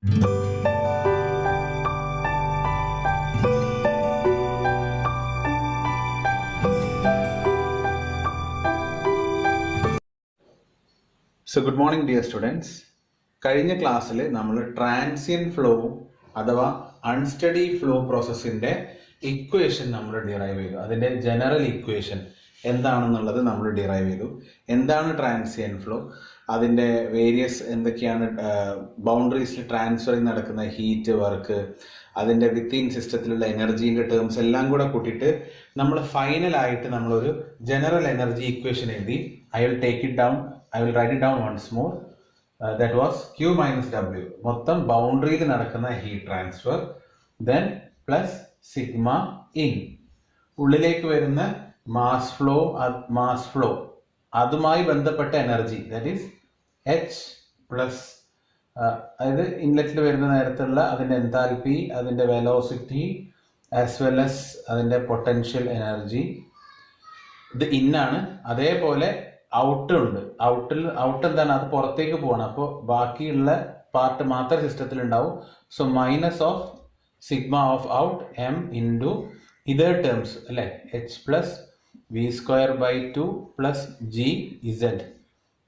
So good morning dear students. കഴിഞ്ഞ ക്ലാസ്സിൽ നമ്മൾ ട്രാൻസിയന്റ് ഫ്ലോ അഥവാ അൺസ്റ്റഡി ഫ്ലോ പ്രോസസ്സിന്റെ ഇക്വേഷൻ നമ്മൾ ഡിറൈവ് ചെയ്തു. അതിന്റെ ജനറൽ ഇക്വേഷൻ എന്താണെന്നുള്ളത് നമ്മൾ ഡിറൈവ് ചെയ്തു. എന്താണ് ട്രാൻസിയന്റ് ഫ്ലോ, അതിന്റെ വേരിയസ് എന്തൊക്കെയാണ്, ബൗണ്ടറീസിൽ ട്രാൻസ്ഫറിങ് നടക്കുന്ന ഹീറ്റ്, വർക്ക്, അതിന്റെ വിത്തിൻ സിസ്റ്റത്തിലുള്ള എനർജീൻ്റെ ടേംസ് എല്ലാം കൂടെ കൂട്ടിയിട്ട് നമ്മൾ ഫൈനലായിട്ട് നമ്മളൊരു ജനറൽ എനർജി ഇക്വേഷൻ എഴുതി. I will write it down once more. That was Q minus W. മൊത്തം ബൗണ്ടറിയിൽ നടക്കുന്ന heat transfer, then plus sigma in, ഉള്ളിലേക്ക് വരുന്ന മാസ് ഫ്ലോ അതുമായി ബന്ധപ്പെട്ട energy, that is H plus, അതായത് ഇൻലെറ്റിൽ വരുന്ന നേരത്തുള്ള അതിൻ്റെ എൻതാൽപ്പി, അതിൻ്റെ വെലോസിറ്റി ആസ് വെൽ ആസ് അതിൻ്റെ പൊട്ടൻഷ്യൽ എനർജി. ഇത് ഇന്നാണ്. അതേപോലെ ഔട്ട് ഉണ്ട്. ഔട്ട് എന്താണ്, അത് പുറത്തേക്ക് പോകണം. അപ്പോൾ ബാക്കിയുള്ള പാർട്ട് മാത്രം സിസ്റ്റത്തിൽ ഉണ്ടാവും. So minus of sigma of out M into ഇതേ ടേംസ് അല്ലേ, H plus V square by 2 plus G Z.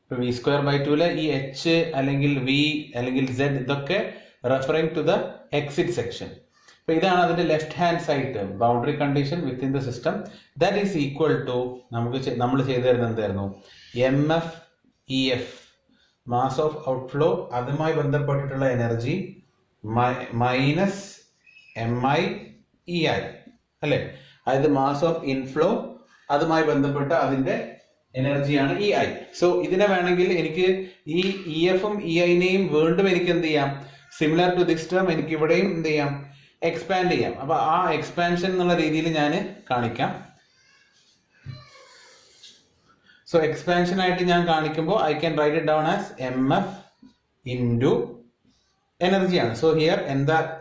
ഇപ്പോൾ വി സ്ക്വയർ ബൈ 2ലെ ഈ എച്ച് അല്ലെങ്കിൽ വി അല്ലെങ്കിൽ സെഡ് ഇതൊക്കെ referring to the exit section. അപ്പോൾ ഇതാണ് അതിൻ്റെ left hand side term, boundary condition within the system. That is equal to നമ്മൾ ചെയ്തു തരുന്നത് എന്തായിരുന്നു, M F E F, mass of outflow അതുമായി ബന്ധപ്പെട്ടിട്ടുള്ള energy minus M I E I അല്ലേ. അതായത് മാസ് ഓഫ് ഇൻഫ്ലോ അതുമായി ബന്ധപ്പെട്ട അതിൻ്റെ എനർജിയാണ് ഇ ഐ. സോ ഇതിനെ വേണമെങ്കിൽ എനിക്ക് ഈ ഇ എഫും ഇ ഐനെയും വീണ്ടും എനിക്ക് എന്ത് ചെയ്യാം, സിമിലർ ടു ദിസ് ടേം എനിക്ക് ഇവിടെയും എന്ത് ചെയ്യാം, എക്സ്പാൻഡ് ചെയ്യാം. അപ്പൊ ആ എക്സ്പാൻഷൻ എന്നുള്ള രീതിയിൽ ഞാൻ കാണിക്കാം. സോ എക്സ്പാൻഷൻ ആയിട്ട് ഞാൻ കാണിക്കുമ്പോൾ I can write it down as M F into എനർജിയാണ്. സോ ഹിയർ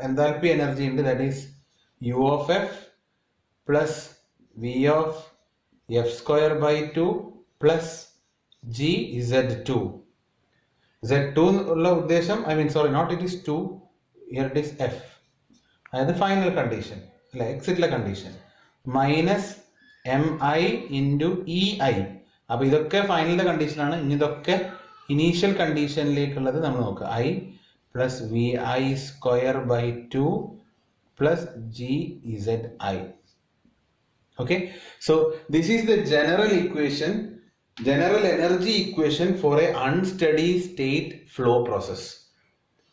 എൻതാൽപ്പി എനർജി ഉണ്ട്, that is U of F plus V of F square by 2 plus G Z2. Z2 ഉള്ള ഉദ്ദേശം, not it is 2, here it is F, അതായത് final condition അല്ലെ, എക്സിറ്റിലെ condition, minus M I into E I. അപ്പൊ ഇതൊക്കെ ഫൈനലിന്റെ കണ്ടീഷനാണ്. ഇനി ഇതൊക്കെ ഇനീഷ്യൽ കണ്ടീഷനിലേക്കുള്ളത് നമ്മൾ നോക്കുക. I plus V I square by 2 plus G Z I. Okay, so this is the general equation, general energy equation for a unsteady state flow process.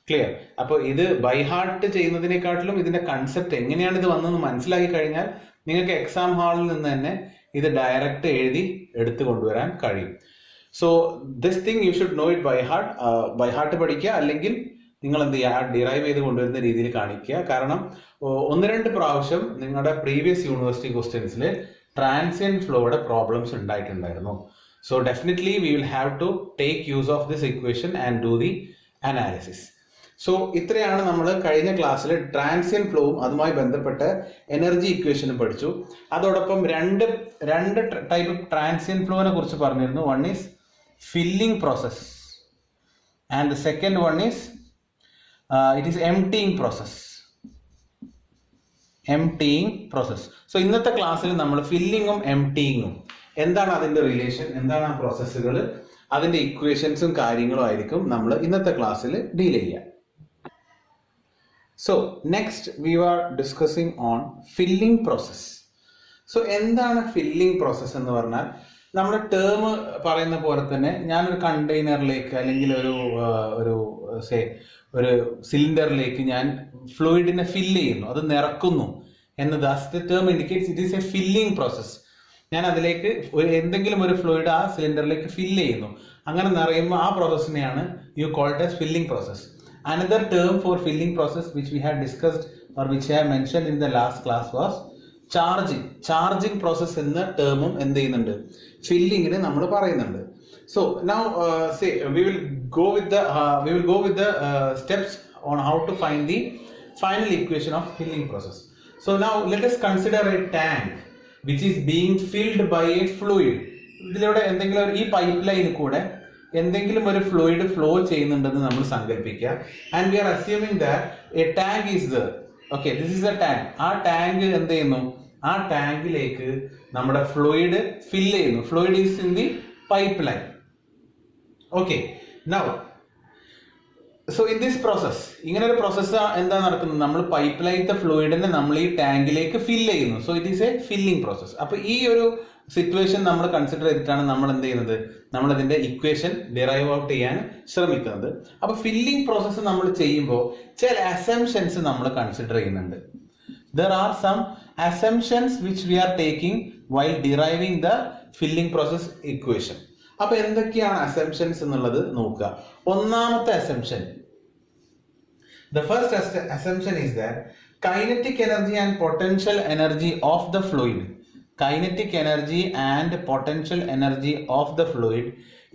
Clear? അപ്പോൾ ഇത് ബൈ ഹാർട്ട് ചെയ്യുന്നതിനെക്കാട്ടിലും ഇതിന്റെ കൺസെപ്റ്റ് എങ്ങനെയാണ് ഇത് വന്നതെന്ന് മനസ്സിലാക്കി കഴിഞ്ഞാൽ നിങ്ങൾക്ക് എക്സാം ഹാളിൽ നിന്ന് തന്നെ ഇത് ഡയറക്റ്റ് എഴുതി എടുത്തു കൊണ്ടുവരാൻ കഴിയും. So this thing you should know it by heart പഠിക്കുക, അല്ലെങ്കിൽ നിങ്ങൾ എന്ത് ചെയ്യുക, ഡിറൈവ് ചെയ്ത് കൊണ്ടുവരുന്ന രീതിയിൽ കാണിക്കുക. കാരണം 1-2 പ്രാവശ്യം നിങ്ങളുടെ പ്രീവിയസ് യൂണിവേഴ്സിറ്റി ക്വസ്റ്റ്യൻസിൽ ട്രാൻസിയന്റ് ഫ്ലോയുടെ പ്രോബ്ലംസ് ഉണ്ടായിട്ടുണ്ടായിരുന്നു. So definitely we will have to take use of this equation and do the analysis. So ഇത്രയാണ് നമ്മൾ കഴിഞ്ഞ ക്ലാസ്സിൽ ട്രാൻസിയന്റ് ഫ്ലോവും അതുമായി ബന്ധപ്പെട്ട എനർജി ഇക്വേഷനും പഠിച്ചു. അതോടൊപ്പം രണ്ട് ടൈപ്പ് ട്രാൻസിയന്റ് ഫ്ലോവിനെ കുറിച്ച് പറഞ്ഞിരുന്നു. One is filling process and the second one is it is emptying process. So ഇന്നത്തെ ക്ലാസ്സിൽ നമ്മൾ ഫില്ലിങ്ങും എംപ്റ്റിങ്ങും എന്താണ് അതിന്റെ റിലേഷൻ, എന്താണ് ആ പ്രോസസ്സുകൾ, അതിന്റെ ഇക്വേഷൻസും കാര്യങ്ങളും ആയിരിക്കും നമ്മൾ ഇന്നത്തെ ക്ലാസ്സിൽ ഡീൽ ചെയ്യുക. So next we R discussing on filling process. So എന്താണ് ഫില്ലിംഗ് പ്രോസസ് എന്ന് പറഞ്ഞാൽ, നമ്മുടെ ടേം പറയുന്ന പോലെ തന്നെ ഞാനൊരു കണ്ടെയ്നറിലേക്ക് അല്ലെങ്കിൽ ഒരു സിലിണ്ടറിലേക്ക് ഞാൻ ഫ്ലൂയിഡിനെ ഫില്ല് ചെയ്യുന്നു, അത് നിറക്കുന്നു എന്നത് term indicates it is A filling process. ഞാൻ അതിലേക്ക് എന്തെങ്കിലും ഒരു ഫ്ലൂയിഡ് ആ സിലിണ്ടറിലേക്ക് ഫില്ല് ചെയ്യുന്നു, അങ്ങനെ നിറയുമ്പോൾ ആ പ്രോസസ്സിനെയാണ് you called as filling process. Another term for filling process which we have discussed or which I have mentioned in the last class was charging process എന്ന ടേമും എന്ത് ചെയ്യുന്നുണ്ട്, ഫില്ലിങ്ങിന് നമ്മൾ പറയുന്നുണ്ട്. So now we will go with the steps on how to find the final equation of filling process. So now let us consider a tank which is being filled by a fluid. ഇതിലൂടെ എന്തെങ്കിലും ഈ pipe ലൈനിൽ കൂടെ എന്തെങ്കിലും ഒരു fluid flow ചെയ്യുന്നുണ്ടെന്ന് നമ്മൾ സങ്കല്പിക്കുക. And we are assuming that A tank is there. Okay, this is A tank. ആ ടാങ്ക് എന്ത് ചെയ്യുന്നു? ആ ടാങ്കിലേക്ക് നമ്മുടെ ഫ്ലൂയിഡ് ഫില്ല് ചെയ്യുന്നു. Fluid is in the pipe line. Okay, now so in this process, ഇങ്ങനെ ഒരു പ്രോസസ് എന്താ നടക്കുന്നത്? നമ്മൾ പൈപ്പ് ലൈനത്തെ ഫ്ലൂയിഡിനെ നമ്മൾ ഈ ടാങ്കിലേക്ക് ഫില്ല് ചെയ്യുന്നു. So it is A filling process. അപ്പൊ ഈ ഒരു സിറ്റുവേഷൻ നമ്മൾ കൺസിഡർ ചെയ്തിട്ടാണ് നമ്മൾ എന്ത് ചെയ്യുന്നത്? നമ്മൾ അതിന്റെ ഇക്വേഷൻ ഡിറൈവ് ഔട്ട് ചെയ്യാൻ ശ്രമിക്കുന്നത്. അപ്പൊ ഫില്ലിംഗ് പ്രോസസ്സ് നമ്മൾ ചെയ്യുമ്പോൾ ചില അസംഷൻസ് നമ്മൾ കൺസിഡർ ചെയ്യുന്നുണ്ട്. There are some assumptions which we are taking while deriving the filling process equation. അപ്പൊ എന്തൊക്കെയാണ് അസംഷൻസ് എന്നുള്ളത് നോക്കുക. ഒന്നാമത്തെ assumption, the first assumption is that kinetic energy and potential energy of the fluid, kinetic energy and potential energy of the fluid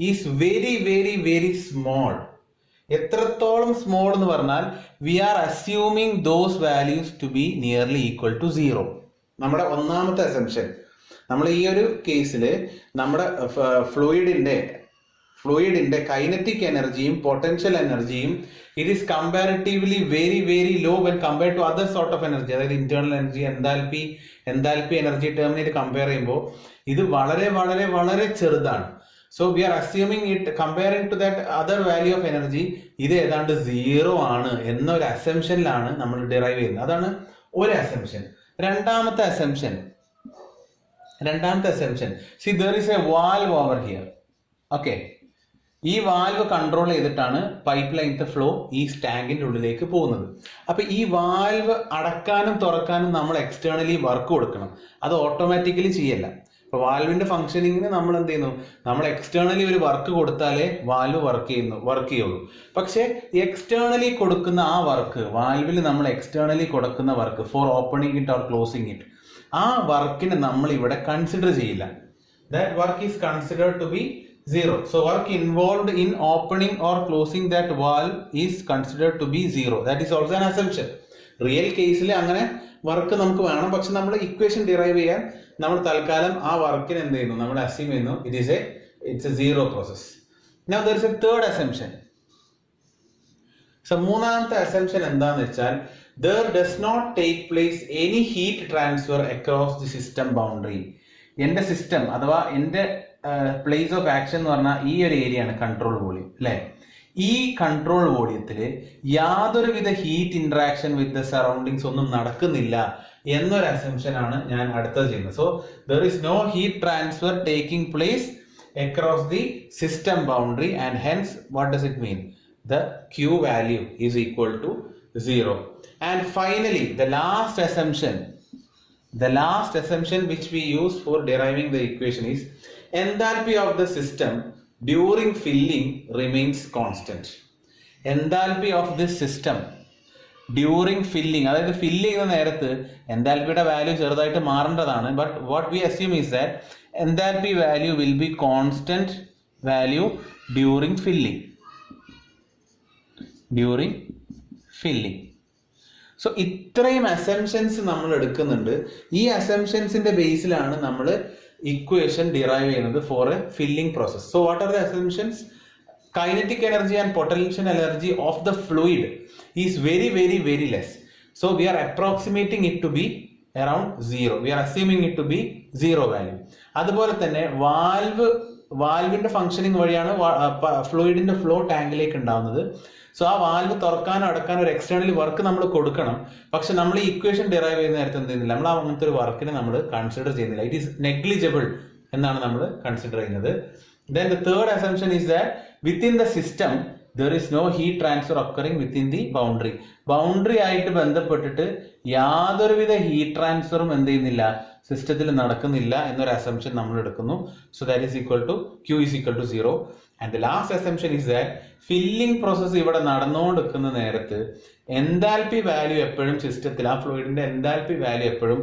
is very very very small. എത്രത്തോളം small എന്ന് പറഞ്ഞാൽ we are assuming those values to be nearly equal to 0. നമ്മുടെ ഒന്നാമത്തെ assumption, നമ്മൾ ഈ ഒരു കേസിൽ നമ്മുടെ ഫ്ലൂയിഡിന്റെ കൈനറ്റിക് എനർജിയും പൊട്ടൻഷ്യൽ എനർജിയും it is comparatively very very low when compared to other sort of energy. അതായത് ഇന്റേണൽ എനർജി, എൻതാൽപ്പി എനർജി ടേമിനായിട്ട് കമ്പയർ ചെയ്യുമ്പോൾ ഇത് വളരെ വളരെ വളരെ ചെറുതാണ്. So we are assuming it, comparing to that other value of energy, ഇത് ഏതാണ്ട് 0 ആണ് എന്നൊരു അസംഷനിലാണ് നമ്മൾ ഡിറൈവ് ചെയ്യുന്നത്. അതാണ് ഒരു അസംഷൻ. രണ്ടാമത്തെ assumption, see there is a valve over here. Okay, ഈ വാൽവ് കൺട്രോൾ ചെയ്തിട്ടാണ് പൈപ്പ് ലൈനത്തെ ഫ്ലോ ഈ ടാങ്കിന്റെ ഉള്ളിലേക്ക് പോകുന്നത്. അപ്പൊ ഈ വാൽവ് അടക്കാനും തുറക്കാനും നമ്മൾ എക്സ്റ്റേണലി വർക്ക് കൊടുക്കണം. അത് ഓട്ടോമാറ്റിക്കലി ചെയ്യല്ല. ഇപ്പൊ വാൽവിന്റെ ഫംഗ്ഷനിങ്ങിന് നമ്മൾ എന്ത് ചെയ്യുന്നു? നമ്മൾ എക്സ്റ്റേണലി ഒരു വർക്ക് കൊടുത്താലേ വാൽവ് വർക്ക് ചെയ്യുള്ളൂ. പക്ഷെ എക്സ്റ്റേണലി കൊടുക്കുന്ന ആ വർക്ക്, വാൽവിൽ നമ്മൾ എക്സ്റ്റേണലി കൊടുക്കുന്ന work for opening it or closing it, ആ വർക്കിനെ നമ്മൾ ഇവിടെ കൺസിഡർ ചെയ്യില്ല. That work is considered to be 0. So work involved in opening or closing that valve is considered to be 0. That is also an assumption. Real കേസിൽ അങ്ങനെ work നമുക്ക് വേണം. പക്ഷെ നമ്മൾ ഇക്വേഷൻ ഡിറൈവ് ചെയ്യാൻ നമ്മൾ തൽക്കാലം ആ വർക്കിന് എന്ത് ചെയ്യുന്നു? നമ്മൾ അസ്യൂം ചെയ്യുന്നു it's A 0 process. Now there is a third assumption. So മൂന്നാമത്തെ അസംഷൻ എന്താന്ന് വെച്ചാൽ there does not take place any heat transfer across the system boundary. എന്റെ സിസ്റ്റം അഥവാ എന്റെ പ്ലേസ് ഓഫ് ആക്ഷൻ എന്ന് പറഞ്ഞാൽ ഈ ഒരു ഏരിയ ആണ് കൺട്രോൾ വോളിയം, അല്ലെ? ഈ കൺട്രോൾ വോളിയത്തിൽ യാതൊരുവിധ heat interaction with the surroundings ഒന്നും നടക്കുന്നില്ല എന്നൊരു അസംഷൻ ആണ് ഞാൻ അടുത്തത് ചെയ്യുന്നത്. So there is no heat transfer taking place across the system boundary and hence what does it mean? The Q value is equal to 0. And finally the last assumption which we use for deriving the equation is enthalpy of the system during filling remains constant. Enthalpy of this system during filling, അതായത് fill ചെയ്യുന്ന നേരത്ത് എൻതാൽപ്പിയുടെ value ചെറുതായിട്ട് മാറേണ്ടതാണ്. But what we assume is that enthalpy value will be constant value during filling. So ഇത്രയും assumptions നമ്മൾ എടുക്കുന്നുണ്ട്. ഈ അസംഷൻസിന്റെ ബേസിലാണ് നമ്മൾ ഇക്വേഷൻ ഡിറൈവ് ചെയ്യുന്നത് for a filling process. So what are the assumptions? Kinetic energy and potential energy of the fluid is very very very less. So we are approximating it to be around 0. We R assuming it to be 0 value. അതുപോലെ തന്നെ വാൽവിന്റെ functioning വഴിയാണ് ഫ്ലൂയിഡിന്റെ flow ടാങ്കിലേക്ക് ഉണ്ടാവുന്നത്. So ആ valve തുറക്കാനോ അടക്കാനോ ഒരു externally work നമ്മൾ കൊടുക്കണം. പക്ഷെ നമ്മൾ ഈ ഇക്വേഷൻ ഡിറൈവ് ചെയ്യുന്ന നേരത്തെ എന്ത് ചെയ്യുന്നില്ല? നമ്മൾ അങ്ങനത്തെ ഒരു വർക്കിനെ നമ്മൾ കൺസിഡർ ചെയ്യുന്നില്ല. ഇറ്റ് ഈസ് നെഗ്ലിജിബിൾ എന്നാണ് നമ്മൾ കൺസിഡർ ചെയ്യുന്നത്. Then the third assumption is that within the system there is no heat transfer occurring within the boundary. Boundary ആയിട്ട് ബന്ധപ്പെട്ടിട്ട് യാതൊരുവിധ ഹീറ്റ് ട്രാൻസ്ഫറും എന്ത് ചെയ്യുന്നില്ല? സിസ്റ്റത്തിൽ നടക്കുന്നില്ല എന്നൊരു അസംഷൻ നമ്മൾ എടുക്കുന്നു. So that is equal to Q is equal to 0. And the last assumption is that filling process ഇവിടെ നടന്നുകൊണ്ടിരിക്കുന്ന നേരത്ത് എൻതാൽപ്പി വാല്യൂ എപ്പോഴും സിസ്റ്റത്തിൽ, ആ ഫ്ലൂയിഡിന്റെ എൻതാൽപ്പി വാല്യൂ എപ്പോഴും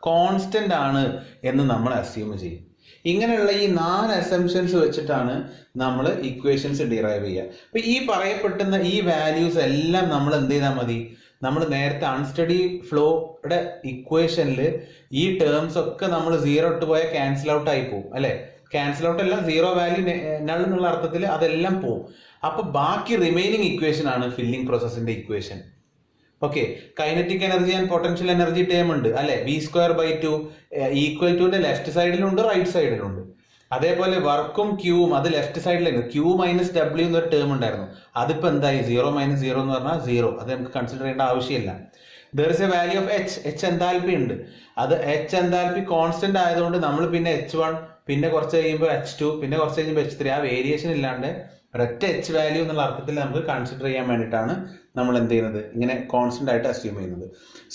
കോൺസ്റ്റന്റ് ആണ് എന്ന് നമ്മൾ അസ്യൂം ചെയ്യും. ഇങ്ങനെയുള്ള ഈ 4 അസംഷൻസ് വെച്ചിട്ടാണ് നമ്മൾ ഇക്വേഷൻസ് ഡിറൈവ് ചെയ്യുക. അപ്പൊ ഈ പറയപ്പെടുന്ന ഈ വാല്യൂസ് എല്ലാം നമ്മൾ എന്ത് ചെയ്താൽ മതി? നമ്മൾ നേരത്തെ അൺസ്റ്റഡി ഫ്ലോയുടെ ഇക്വേഷനിൽ ഈ ടേംസ് ഒക്കെ നമ്മൾ 0 ഇട്ട് പോയാൽ ക്യാൻസൽ ഔട്ട് ആയി പോകും, അല്ലെ? ക്യാൻസൽ ഔട്ട് എല്ലാം സീറോ വാല്യൂ നൾ എന്നുള്ള അർത്ഥത്തിൽ അതെല്ലാം പോവും. അപ്പൊ ബാക്കി റിമൈനിങ് ഇക്വേഷൻ ആണ് ഫില്ലിംഗ് പ്രോസസ്സിന്റെ equation. Okay, kinetic energy and potential energy term ഉണ്ട് അല്ലെ, v²/2 ഈക്വൽ ടുന്റെ ലെഫ്റ്റ് സൈഡിലുണ്ട് റൈറ്റ് സൈഡിലുണ്ട്. അതേപോലെ വർക്കും ക്യൂവും അത് ലെഫ്റ്റ് സൈഡിലായിരുന്നു. Q മൈനസ് W എന്നൊരു ടേം ഉണ്ടായിരുന്നു, അതിപ്പോ എന്തായി 0 മൈനസ് 0 എന്ന് പറഞ്ഞാൽ 0. അത് നമുക്ക് കൺസിഡർ ചെയ്യേണ്ട ആവശ്യമില്ല. There is A value of H enthalpy ഉണ്ട്. അത് H എൻതാൽപ്പി കോൺസ്റ്റന്റ് ആയതുകൊണ്ട് നമ്മൾ പിന്നെ H1, പിന്നെ കുറച്ച് കഴിയുമ്പോൾ H2, പിന്നെ കുറച്ച് കഴിയുമ്പോൾ H3, ആ വേരിയേഷൻ ഇല്ലാണ്ട് ഒരൊറ്റ H വാല്യൂ എന്നുള്ള അർത്ഥത്തിൽ നമുക്ക് കൺസിഡർ ചെയ്യാൻ വേണ്ടിയിട്ടാണ് നമ്മൾ എന്ത് ചെയ്യുന്നത്, ഇങ്ങനെ കോൺസ്റ്റന്റ് ആയിട്ട് അസ്യൂം ചെയ്യുന്നത്.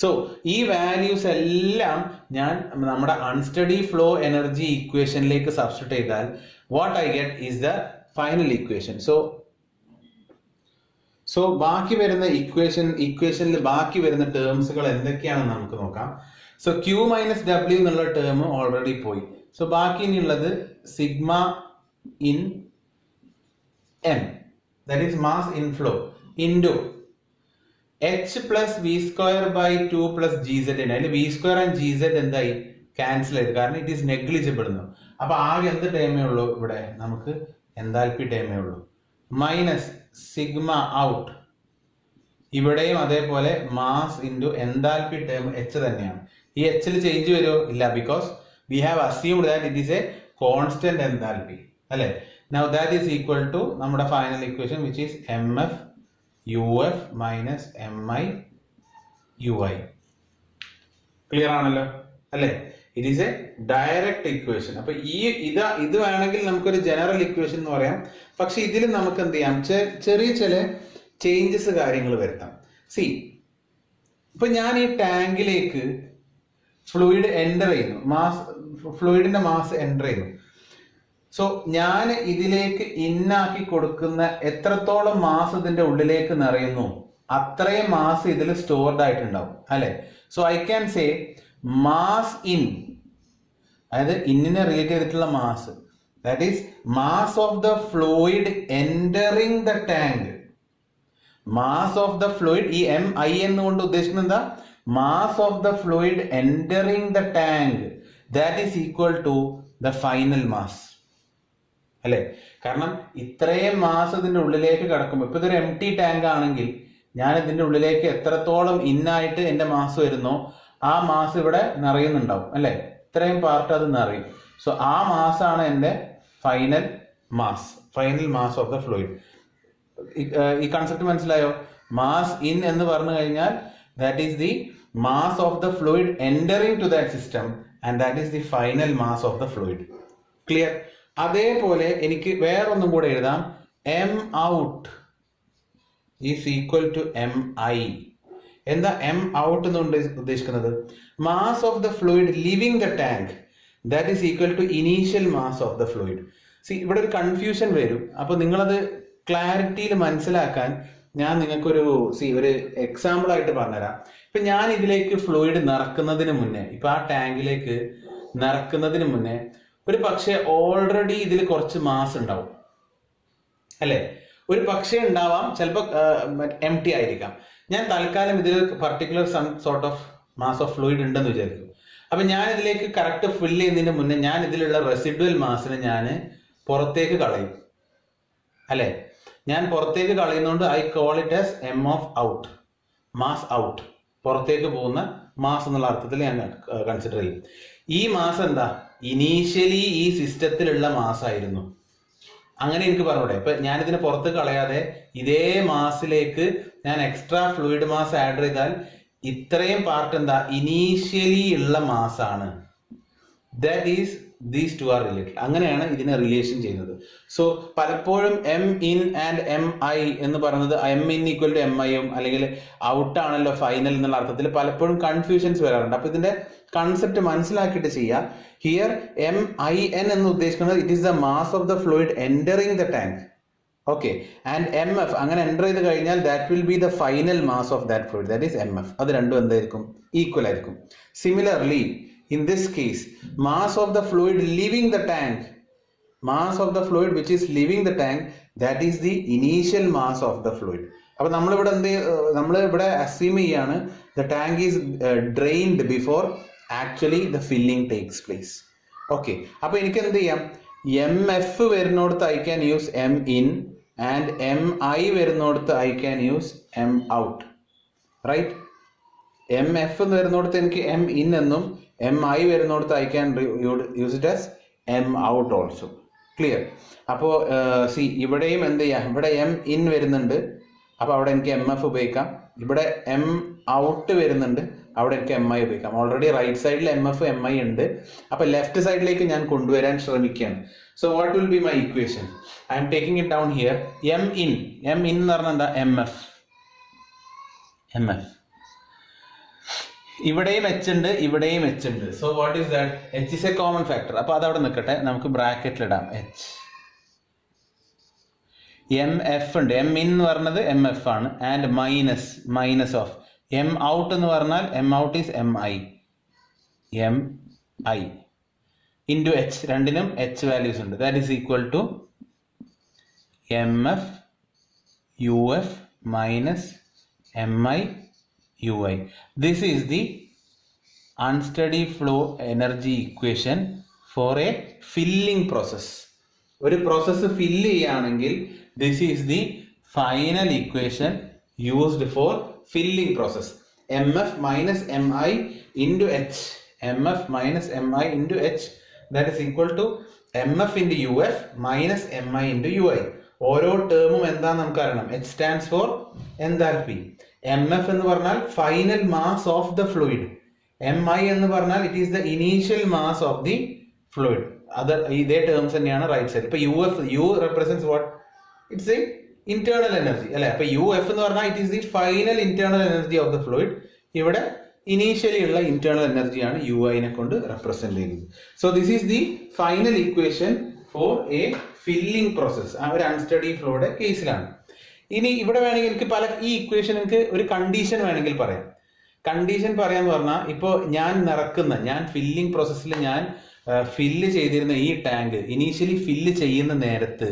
സോ ഈ വാല്യൂസ് എല്ലാം ഞാൻ നമ്മുടെ അൺസ്റ്റഡി ഫ്ലോ എനർജി ഇക്വേഷനിലേക്ക് സബ്സ്റ്റിറ്റ്യൂട്ട് ചെയ്താൽ what I get is the final equation. So ബാക്കി വരുന്ന ഇക്വേഷനിൽ ബാക്കി വരുന്ന ടേംസുകൾ എന്തൊക്കെയാണെന്ന് നമുക്ക് നോക്കാം. സോ Q മൈനസ് W എന്നുള്ള ടേം ഓൾറെഡി പോയി. സോ ബാക്കി ഇനിയുള്ളത് sigma in M, that is mass inflow, into H plus v²/2 plus gz. അതിൽ v² and gz എന്തായി ക്യാൻസൽ ചെയ്ത്, കാരണം ഇറ്റ് ഈസ് നെഗ്ലിജിബിൾ എന്ന്. അപ്പൊ ആകെ എന്ത് ടേമേ ഉള്ളൂ ഇവിടെ, നമുക്ക് എൻതാൽപ്പി ടേമേ ഉള്ളൂ. മൈനസ് സിഗ്മ ഔട്ട്, ഇവിടെയും അതേപോലെ mass into enthalpy term H തന്നെയാണ്. ഈ Hൽ ചേഞ്ച് വരുമോ? ഇല്ല, because we have assumed that it is A constant enthalpy അല്ലെ. Now that is equal to നമ്മുടെ final equation which is mf uf minus mi ui. Clear ആണല്ലോ അല്ലെ? It is A direct equation. അപ്പൊ ഇത് വേണമെങ്കിൽ നമുക്കൊരു ജനറൽ ഇക്വേഷൻ എന്ന് പറയാം. പക്ഷെ ഇതിൽ നമുക്ക് എന്ത് ചെയ്യാം, ചെറിയ ചില ചേഞ്ചസ് കാര്യങ്ങൾ വരുത്താം. സി, ഇപ്പൊ ഞാൻ ഈ ടാങ്കിലേക്ക് ഫ്ലൂയിഡ് എൻ്റർ ചെയ്യുന്നു, ഫ്ലൂയിഡിന്റെ മാസ് എൻ്റർ ചെയ്യുന്നു. സോ ഞാൻ ഇതിലേക്ക് ഇന്നാക്കി കൊടുക്കുന്ന എത്രത്തോളം മാസ് ഇതിന്റെ ഉള്ളിലേക്ക് നിറയുന്നു അത്രയും മാസ് ഇതിൽ സ്റ്റോർഡ് ആയിട്ടുണ്ടാവും അല്ലെ. So I can say mass in, അതായത് ഇന്നിനെ റിലേറ്റ് ചെയ്തിട്ടുള്ള mass, that is mass of the fluid entering the tank. Mass of the fluid, ഈ MI എന്നുകൊണ്ട് ഉദ്ദേശിക്കുന്നത് എന്താ, mass of the fluid entering the tank, that is equal to the final mass അല്ലെ. കാരണം ഇത്രയും മാസ് ഇതിന്റെ ഉള്ളിലേക്ക് കടക്കുമ്പോൾ, ഇപ്പൊ ഇതൊരു എംപ്റ്റി ടാങ്ക് ആണെങ്കിൽ ഞാൻ ഇതിന്റെ ഉള്ളിലേക്ക് എത്രത്തോളം ഇന്നായിട്ട് എന്റെ മാസ് വരുന്നോ ആ മാസ് ഇവിടെ നിറയുന്നുണ്ടാവും അല്ലെ, ഇത്രയും പാർട്ട് അത് നിറയും. സോ ആ മാസാണ് എന്റെ final mass of the fluid. ഈ കൺസെപ്റ്റ് മനസ്സിലായോ? മാസ് ഇൻ എന്ന് പറഞ്ഞു കഴിഞ്ഞാൽ that is the mass of the fluid entering to that system and that is the final mass of the fluid. Clear? അതേപോലെ എനിക്ക് വേറൊന്നും കൂടെ എഴുതാം, M out is equal to MI. എന്താ M out എന്നുകൊണ്ട് ഉദ്ദേശിക്കുന്നത്? Mass of the fluid leaving the tank, that is equal to initial mass of the fluid. See, ഇവിടെ ഒരു കൺഫ്യൂഷൻ വരും. അപ്പൊ നിങ്ങളത് ക്ലാരിറ്റിയിൽ മനസ്സിലാക്കാൻ ഞാൻ നിങ്ങൾക്കൊരു ഒരു എക്സാമ്പിൾ ആയിട്ട് പറഞ്ഞുതരാം. ഇപ്പൊ ഞാൻ ഇതിലേക്ക് ഫ്ലൂയിഡ് നിറക്കുന്നതിന് മുന്നേ, ഇപ്പൊ ആ ടാങ്കിലേക്ക് നിറക്കുന്നതിന് മുന്നേ ഒരു പക്ഷേ ഓൾറെഡി ഇതിൽ കുറച്ച് മാസ് ഉണ്ടാവും അല്ലെ. ഒരു പക്ഷേ ഉണ്ടാവാം, ചിലപ്പോൾ എംപ്റ്റി ആയിരിക്കാം. ഞാൻ തൽക്കാലം ഇതിൽ particular some sort of mass of fluid ഉണ്ടെന്ന് വിചാരിക്കും. അപ്പൊ ഞാൻ ഇതിലേക്ക് കറക്റ്റ് ഫില്ല് ചെയ്യുന്നതിന് മുന്നേ ഞാൻ ഇതിലുള്ള റെസിഡ്വൽ മാസിനെ ഞാൻ പുറത്തേക്ക് കളയും അല്ലെ. ഞാൻ പുറത്തേക്ക് കളയുന്നതുകൊണ്ട് I call it as M of out, mass out, പുറത്തേക്ക് പോകുന്ന മാസ് എന്നുള്ള അർത്ഥത്തിൽ ഞാൻ കൺസിഡർ ചെയ്യും. ഈ മാസ് എന്താ, ഇനീഷ്യലി ഈ സിസ്റ്റത്തിലുള്ള മാസ് ആയിരുന്നു. അങ്ങനെ എനിക്ക് പറഞ്ഞൂടെ. ഇപ്പൊ ഞാനിതിനെ പുറത്ത് കളയാതെ ഇതേ മാസിലേക്ക് ഞാൻ എക്സ്ട്രാ ഫ്ലൂയിഡ് മാസ് ആഡ് ചെയ്താൽ ഇത്രയും പാർട്ട് എന്താ, ഇനീഷ്യലി ഉള്ള മാസ് ആണ്. That is these two are related. അങ്ങനെയാണ് ഇതിനെ റിലേഷൻ ചെയ്യുന്നത്. സോ പലപ്പോഴും M in ആൻഡ് MI എന്ന് പറയുന്നത് M in equal to MI യും അല്ലെങ്കിൽ ഔട്ട് ആണല്ലോ ഫൈനൽ എന്നുള്ള അർത്ഥത്തിൽ പലപ്പോഴും കൺഫ്യൂഷൻസ് വരാറുണ്ട്. അപ്പൊ ഇതിന്റെ കൺസെപ്റ്റ് മനസ്സിലാക്കിയിട്ട് ചെയ്യാം. ഹിയർ MIN എന്ന് ഉദ്ദേശിക്കുന്നത് it is the mass of the fluid entering the tank. Okay, and MF അങ്ങനെ എൻ്റർ ചെയ്ത് കഴിഞ്ഞാൽ that will B the final mass of that fluid, that is MF. അത് രണ്ടും എന്തായിരിക്കും, ഈക്വൽ ആയിരിക്കും. Similarly in this case, mass of the fluid leaving the tank, mass of the fluid which is leaving the tank, that is the initial mass of the fluid. അപ്പൊ നമ്മളിവിടെ assume ചെയ്യാണ് the tank is drained before actually the filling takes place. Okay, അപ്പൊ എനിക്ക് എന്ത് ചെയ്യാം, MF വരുന്നോടത്ത് I can use M in and MI വരുന്നോടത്ത് I can use M out. Right? MF എന്ന് വരുന്നോടത്ത് എനിക്ക് M in എന്നും MI വരുന്നോടത്ത് I can use it as M out also. Clear? അപ്പോൾ C ഇവിടെയും എന്ത് ചെയ്യാം, ഇവിടെ M in വരുന്നുണ്ട്, അപ്പോൾ അവിടെ എനിക്ക് MF ഉപയോഗിക്കാം. ഇവിടെ M out വരുന്നുണ്ട്, അവിടെ എനിക്ക് MI ഉപയോഗിക്കാം. ഓൾറെഡി റൈറ്റ് സൈഡിൽ MF MI ഉണ്ട്, അപ്പോൾ ലെഫ്റ്റ് സൈഡിലേക്ക് ഞാൻ കൊണ്ടുവരാൻ ശ്രമിക്കുകയാണ്. So what will be my equation? I am taking it down here. M in എന്ന് പറഞ്ഞാൽ എന്താ? MF. ഇവിടെയും H ഉണ്ട്, ഇവിടെയും H ഉണ്ട്. So what is that? H is A common factor. അപ്പോൾ അത് അവിടെ നിൽക്കട്ടെ, നമുക്ക് ബ്രാക്കറ്റിലിടാം H. MF ഉണ്ട്, M in എന്ന് പറഞ്ഞത് MF ആണ്, and minus of M out എന്ന് പറഞ്ഞാൽ M out is MI into H. രണ്ടിനും H വാല്യൂസ് ഉണ്ട്. That is equal to MF UF minus MI UI. This is the unsteady flow energy equation for a filling process. ഒരു process fill ചെയ്യുകയാണെങ്കിൽ this is the final equation used for filling process. MF minus MI into H. MF minus MI into H, that is equal to MF into UF minus MI into UI. ഓരോ ടേമും എന്താണെന്ന് നമുക്കറിയണം. H stands for enthalpy. MF എന്ന് പറഞ്ഞാൽ final mass of the fluid. MI എന്ന് പറഞ്ഞാൽ it is the initial mass of the fluid. അത് ഇതേ terms തന്നെയാണ് right side. ഇപ്പൊ U represents what? It's a internal energy അല്ലെ? അപ്പൊ UF എന്ന് പറഞ്ഞാൽ it is the final internal energy of the fluid. ഇവിടെ ഇനീഷ്യലി ഉള്ള ഇന്റേണൽ എനർജിയാണ് UI നെ കൊണ്ട് റെപ്രസെന്റ് ചെയ്യുന്നത്. So this is the final equation for a filling process. ഒരു അൺസ്റ്റഡി ഫ്ലോയുടെ കേസിലാണ്. ഇനി ഇവിടെ വേണമെങ്കിൽ എനിക്ക് ഈ ഇക്വേഷൻ എനിക്ക് ഒരു കണ്ടീഷൻ വേണമെങ്കിൽ പറയാം. കണ്ടീഷൻ പറയാന്ന് പറഞ്ഞാൽ, ഇപ്പോൾ ഞാൻ ഫില്ലിംഗ് പ്രോസസ്സിൽ ഞാൻ ഫില്ല് ചെയ്തിരുന്ന ഈ ടാങ്ക് ഇനീഷ്യലി ഫില്ല് ചെയ്യുന്ന നേരത്ത്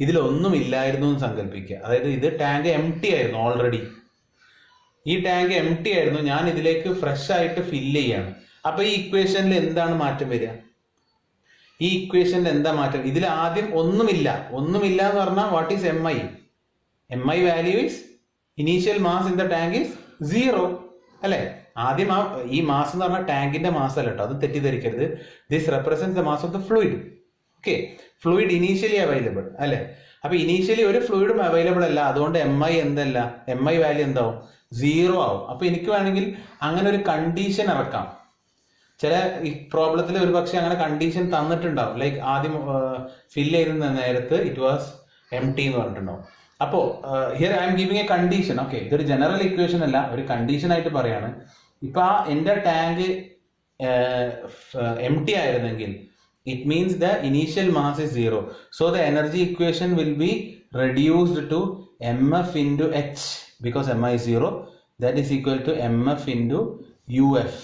ഇതിലൊന്നും ഇല്ലായിരുന്നു എന്ന് സങ്കല്പിക്കുക. അതായത് ഇത് ടാങ്ക് എംപ്റ്റി ആയിരുന്നു, ഓൾറെഡി ഈ ടാങ്ക് എംപ്റ്റി ആയിരുന്നു, ഞാൻ ഇതിലേക്ക് ഫ്രഷ് ആയിട്ട് ഫില്ല് ചെയ്യാണ്. അപ്പൊ ഈ ഇക്വേഷനിൽ എന്താണ് മാറ്റം വരിക? ഈ ഇക്വേഷനിൽ എന്താ മാറ്റം? ഇതിൽ ആദ്യം ഒന്നുമില്ല എന്ന് പറഞ്ഞാൽ what is MI value is initial mass in the tank is 0 അല്ലെ? ആദ്യം ഈ മാസ് എന്ന് പറഞ്ഞാൽ ടാങ്കിന്റെ മാസ് അല്ല കേട്ടോ, അത് തെറ്റിദ്ധരിക്കരുത്. This represent the mass of the fluid. Okay, fluid initially available അല്ലെ? അപ്പൊ ഇനീഷ്യലി ഒരു ഫ്ലൂയിഡും അവൈലബിൾ അല്ല, അതുകൊണ്ട് MI വാല്യൂ എന്താവും? 0 ആവും. അപ്പൊ എനിക്ക് വേണമെങ്കിൽ അങ്ങനെ ഒരു കണ്ടീഷൻ ഇറക്കാം. ചില ഈ പ്രോബ്ലത്തിൽ ഒരു പക്ഷെ അങ്ങനെ കണ്ടീഷൻ തന്നിട്ടുണ്ടാവും. ലൈക്ക് ആദ്യം ഫില്ല് ചെയ്യുന്ന നേരത്ത് ഇറ്റ് വാസ് എംപ്റ്റി എന്ന് പറഞ്ഞിട്ടുണ്ടാവും. അപ്പോ here I M giving A condition. Okay, ഇതൊരു ജനറൽ ഇക്വേഷൻ അല്ല, ഒരു കണ്ടീഷൻ ആയിട്ട് പറയാണ്. ഇപ്പൊ എന്റെ ടാങ്ക് എംപ്റ്റി ആയിരുന്നെങ്കിൽ it means the initial mass is 0. So the energy equation will be reduced to MF into H because MI is 0. That is equal to MF into UF.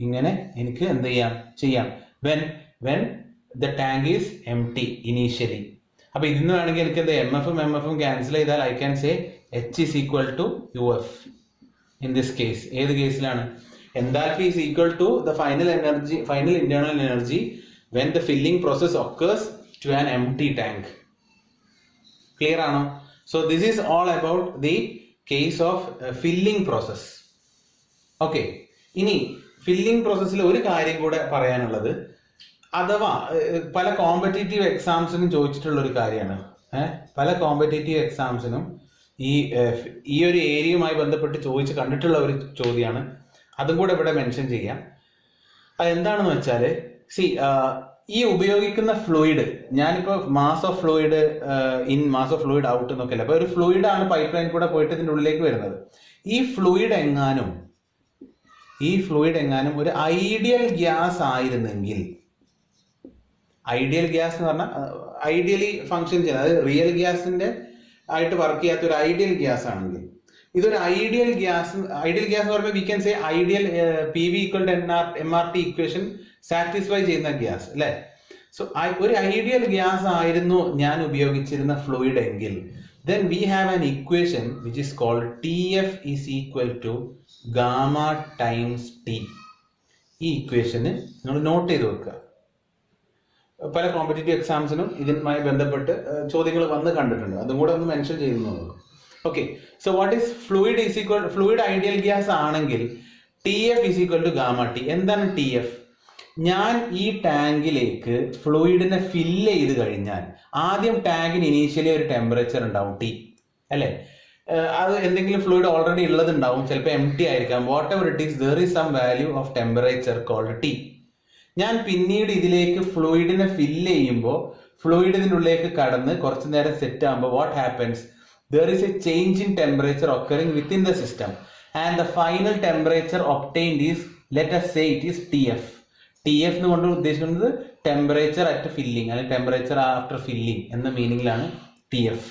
ഇങ്ങനെ എനിക്ക് എന്ത് ചെയ്യാം when the tank is empty initially. അപ്പൊ ഇതിന്ന് വേണമെങ്കിൽ എനിക്ക് എന്ത് MFും cancel ചെയ്താൽ I can say H is equal to UF. In this case, ഏത് കേസിലാണ്? Enthalpy is equal to the final internal energy when the filling process occurs to an empty tank. Clear ആണോ? So this is all about the case of filling process. Okay, ഇനി filling പ്രോസസ്സിൽ ഒരു കാര്യം കൂടെ പറയാനുള്ളത്, അഥവാ പല കോമ്പറ്റേറ്റീവ് എക്സാംസിനും ചോദിച്ചിട്ടുള്ള ഒരു കാര്യമാണ്. പല കോമ്പറ്റേറ്റീവ് എക്സാംസിനും ഈ ഒരു ഏരിയയുമായി ബന്ധപ്പെട്ട് ചോദിച്ച് കണ്ടിട്ടുള്ള ഒരു ചോദ്യമാണ്. അതും കൂടെ ഇവിടെ മെൻഷൻ ചെയ്യാം. അതെന്താണെന്ന് വെച്ചാൽ, ഈ ഉപയോഗിക്കുന്ന ഫ്ലൂയിഡ്, ഞാനിപ്പോൾ mass of fluid in mass of fluid out എന്നൊക്കെയല്ല. അപ്പൊ ഒരു ഫ്ലൂയിഡ് ആണ് പൈപ്പ് ലൈൻ കൂടെ പോയിട്ട് ഇതിൻ്റെ ഉള്ളിലേക്ക് വരുന്നത്. ഈ ഫ്ലൂയിഡ് എങ്ങാനും ഒരു ഐഡിയൽ ഗ്യാസ് ആയിരുന്നെങ്കിൽ, ഐഡിയൽ ഗ്യാസ് എന്ന് പറഞ്ഞാൽ ഐഡിയലി ഫങ്ഷൻ ചെയ്യുന്നത്, അതായത് റിയൽ ഗ്യാസിന്റെ ആയിട്ട് വർക്ക് ചെയ്യാത്ത ഒരു ഐഡിയൽ ഗ്യാസ് ആണെങ്കിൽ, ഇതൊരു ഐഡിയൽ ഗ്യാസ് എന്ന് പറയുമ്പോൾ V can say ideal PV = MRT equation satisfy ചെയ്യുന്ന ഗ്യാസ് അല്ലെ? സോ ഒരു ഐഡിയൽ ഗ്യാസ് ആയിരുന്നു ഞാൻ ഉപയോഗിച്ചിരുന്ന ഫ്ലൂയിഡ് എങ്കിൽ, then we have an equation which is called TF is equal to gamma times T. ഈ ഇക്വേഷന് നിങ്ങൾ നോട്ട് ചെയ്ത് വെക്കുക. പല കോമ്പറ്റേറ്റീവ് എക്സാംസിനും ഇതിനുമായി ബന്ധപ്പെട്ട് ചോദ്യങ്ങൾ വന്ന് കണ്ടിട്ടുണ്ട്. അതും കൂടെ ഒന്ന് മെൻഷൻ ചെയ്യുന്നുള്ളൂ. Okay, so what is fluid ideal gas ആണെങ്കിൽ TF is equal to gamma T. എന്താണ് TF? ഞാൻ ഈ ടാങ്കിലേക്ക് ഫ്ലൂയിഡിനെ ഫില്ല് ചെയ്ത് കഴിഞ്ഞാൽ ആദ്യം ടാങ്കിന് ഇനീഷ്യലി ഒരു ടെമ്പറേച്ചർ ഉണ്ടാവും T, അല്ലേ? അത് എന്തെങ്കിലും ഫ്ലൂയിഡ് ഓൾറെഡി ഉള്ളതുണ്ടാവും, ചിലപ്പോൾ empty ആയിരിക്കാം. Whatever it is, there is some value of temperature called T. ഞാൻ പിന്നീട് ഇതിലേക്ക് ഫ്ലൂയിഡിനെ ഫില്ല് ചെയ്യുമ്പോൾ ഫ്ലൂയിഡ് ഇതിനുള്ളിലേക്ക് കടന്ന് കുറച്ചു നേരം സെറ്റ് ആകുമ്പോൾ what happens, there is A change in temperature occurring within the system and the final temperature obtained is, let us say it is TF. TF എന്ന് കൊണ്ട് ഉദ്ദേശിക്കുന്നത് ടെമ്പറേച്ചർ അറ്റ് ഫില്ലിംഗ് അല്ലെങ്കിൽ temperature after filling എന്ന മീനിങ്ങിലാണ് TF.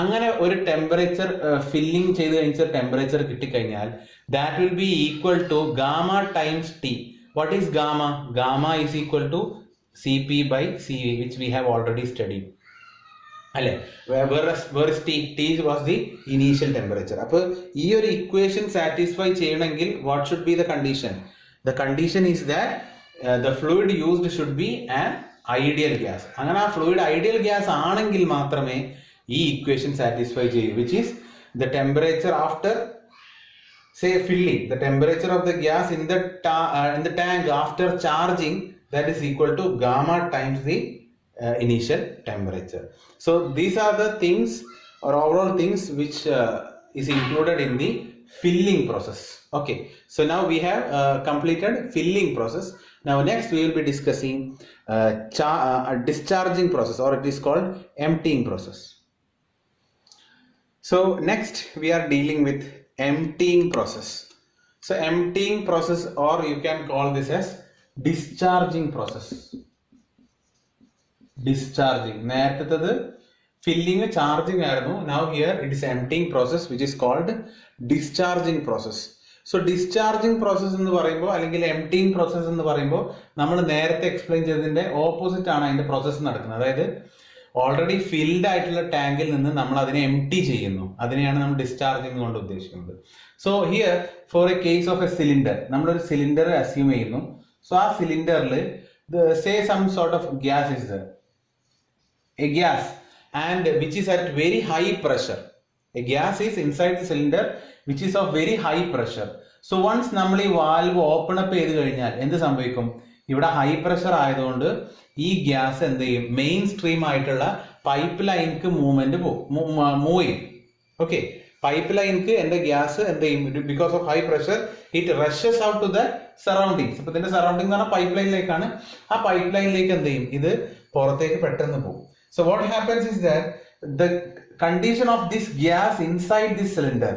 അങ്ങനെ ഒരു temperature filling ചെയ്ത് കഴിഞ്ഞ temperature കിട്ടിക്കഴിഞ്ഞാൽ that will be equal to gamma times T. What is gamma? Gamma is equal to Cp by Cv, which we have already studied. അല്ലേ? Where is T? T was the initial temperature. അപ്പോൾ ഈ ഒരു equation satisfy ചെയ്യണമെങ്കിൽ what should be the condition? The condition is that the fluid used should be an ideal gas. അങ്ങനെ ആ fluid ideal gas ആണെങ്കിൽ മാത്രമേ ഈ ഇക്വേഷൻ സാറ്റിസ്ഫൈ ചെയ്യൂ, which is the temperature after say filling, the temperature of the gas in the tank after charging, that is equal to gamma times the initial temperature. So these are the things or overall things which is included in the filling process. Okay, so now we have completed filling process. Now next we will be discussing discharging process, or it is called emptying process. So next we are dealing with emptying process. So emptying process, or you can call this as discharging process. Discharging, നേരത്തേത് filling charging ആയിരുന്നു. Now here it is emptying process which is called discharging process. So discharging process എന്ന് പറയുമ്പോൾ അല്ലെങ്കിൽ emptying process എന്ന് പറയുമ്പോൾ നമ്മൾ നേരത്തെ explain ചെയ്തതിന്റെ ഓപ്പോസിറ്റ് ആണ് അതിന്റെ പ്രോസസ്സ് നടക്കുന്നത്. അതായത് ഓൾറെഡി ഫിൽഡ് ആയിട്ടുള്ള ടാങ്കിൽ നിന്ന് നമ്മൾ അതിനെ എംപ്റ്റി ചെയ്യുന്നു, അതിനെയാണ് നമ്മൾ ഡിസ്ചാർജിങ് കൊണ്ട് ഉദ്ദേശിക്കുന്നത്. So here for a case of a cylinder, നമ്മളൊരു സിലിണ്ടർ അസ്യൂം ചെയ്യുന്നു. സോ ആ സിലിണ്ടറിൽ say some sort of gas is there, a gas and which is at very high pressure. A gas is inside the cylinder which is of very high pressure. So once നമ്മൾ ഈ valve open up ചെയ്ത് കഴിഞ്ഞാൽ എന്ത് സംഭവിക്കും? ഇവിടെ high pressure ആയതുകൊണ്ട് ഈ gas എന്ത് ചെയ്യും? മെയിൻ സ്ട്രീം ആയിട്ടുള്ള പൈപ്പ് ലൈൻക്ക് മൂവ് ചെയ്യും. ഓക്കെ, പൈപ്പ് ലൈൻക്ക് എന്റെ ഗ്യാസ് എന്ത് ചെയ്യും? Because of high pressure it rushes out to the surroundings. ഇപ്പൊ ഇതിന്റെ സറൗണ്ടിങ് എന്ന് പറഞ്ഞാൽ പൈപ്പ് ലൈനിലേക്കാണ്. ആ പൈപ്പ് ലൈനിലേക്ക് എന്ത് ചെയ്യും? ഇത് പുറത്തേക്ക് പെട്ടെന്ന് പോകും. So what happens is that the condition of this gas inside this cylinder,